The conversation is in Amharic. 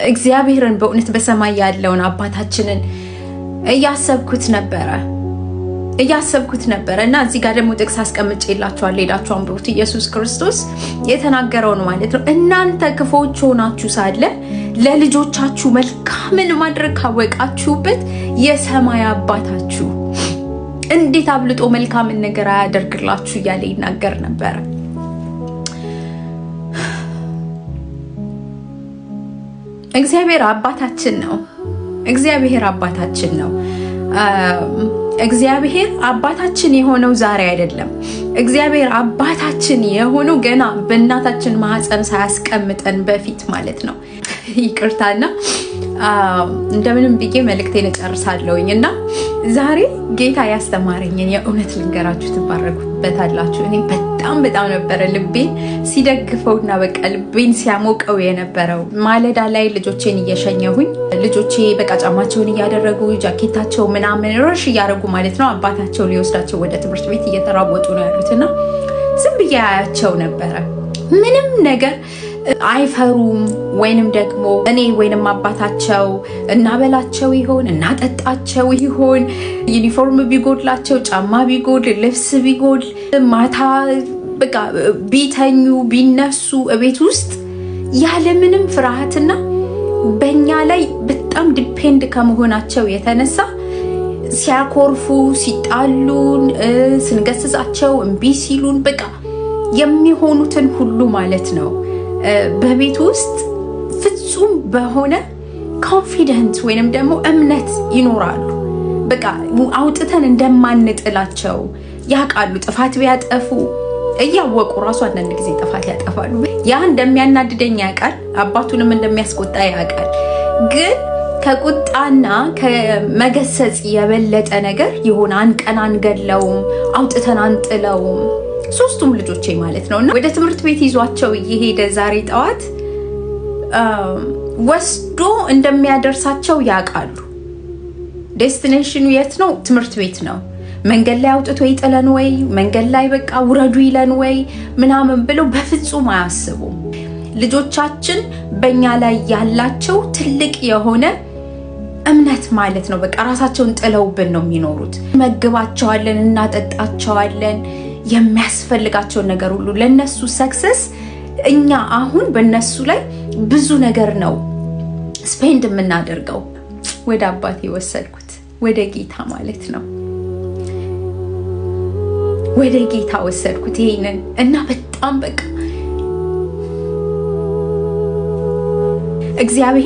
እግዚአብሔርን በእውነት በሰማይ ያለውን አባታችንን እያሰብኩት ነበረ እና እዚህ ጋር ደግሞ ጥቅስ አስቀምጬላችኋለሁ ሄዳችሁ አንብቡት። ኢየሱስ ክርስቶስ የተናገረው ነው ማለት ነው። እናንተ ክፉዎች ሆናችሁ ሳለ ለልጆቻችሁ መልካምን ማድረግ ካወቃችሁበት የሰማይ አባታችሁ እንዴት አብልጦ መልካምን ነገር አያደርግላችሁ እያለ ይናገር ነበረ። እግዚአብሔር አባታችን ነው። እግዚአብሔር አባታችን የሆነው ዛሬ አይደለም። እግዚአብሔር አባታችን የሆነው ገና በእናታችን ማህፀን ሳያስቀምጠን በፊት ማለት ነው። ይቅርታና እንደምንም ብዬ መልእክቴን እጨርሳለሁኝ እና ዛሬ ጌታ ያስተማረኝን የእውነት ልንገራችሁ ትባረኩበታላችሁ። እኔ በጣም ነበረ ልቤን ሲደግፈውና በቃ ልቤን ሲያሞቀው የነበረው። ማለዳ ላይ ልጆቼን እየሸኘሁኝ ልጆቼ በቃ ጫማቸውን እያደረጉ ጃኬታቸው ምናምን ረሽ እያደረጉ ማለት ነው አባታቸው ሊወስዳቸው ወደ ትምህርት ቤት እየተራወጡ ነው ያሉትና ዝም ብዬ አያቸው ነበረ። ምንም ነገር አይፈሩም። ወይንም ደግሞ እኔ ወይንም አባታቸው እናበላቸው ይሆን እናጠጣቸው ይሆን፣ ዩኒፎርም ቢጎድላቸው፣ ጫማ ቢጎድል፣ ልብስ ቢጎድል፣ ማታ በቃ ቢተኙ ቢነሱ እቤት ውስጥ ያለምንም ፍርሃትና በእኛ ላይ በጣም ዲፔንድ ከመሆናቸው የተነሳ ሲያኮርፉ፣ ሲጣሉን፣ ስንገስጻቸው እምቢ ሲሉን በቃ የሚሆኑትን ሁሉ ማለት ነው በቤት ውስጥ ፍጹም በሆነ ኮንፊደንት ወይንም ደግሞ እምነት ይኖራሉ። በቃ አውጥተን እንደማንጥላቸው ያውቃሉ። ጥፋት ቢያጠፉ እያወቁ ራሱ አንዳንድ ጊዜ ጥፋት ያጠፋሉ። ያ እንደሚያናድደኝ ያውቃል። አባቱንም እንደሚያስቆጣ ያውቃል። ግን ከቁጣና ከመገሰጽ የበለጠ ነገር ይሆን አንቀን አንገለውም፣ አውጥተን አንጥለውም። ሶስቱም ልጆቼ ማለት ነውና ወደ ትምህርት ቤት ይዟቸው እየሄደ ዛሬ ጠዋት ወስዶ እንደሚያደርሳቸው ያውቃሉ። ዴስቲኔሽኑ የት ነው? ትምህርት ቤት ነው። መንገድ ላይ አውጥቶ ይጥለን ወይ መንገድ ላይ በቃ ውረዱ ይለን ወይ ምናምን ብለው በፍጹም አያስቡም። ልጆቻችን በእኛ ላይ ያላቸው ትልቅ የሆነ እምነት ማለት ነው። በቃ ራሳቸውን ጥለውብን ነው የሚኖሩት። መግባቸዋለን፣ እናጠጣቸዋለን፣ የሚያስፈልጋቸውን ነገር ሁሉ ለነሱ ሰክሰስ እኛ አሁን በነሱ ላይ ብዙ ነገር ነው ስፔንድ የምናደርገው። ወደ አባቴ ወሰድኩት፣ ወደ ጌታ ማለት ነው። ወደ ጌታ ወሰድኩት ይሄንን እና በጣም በቃ እግዚአብሔር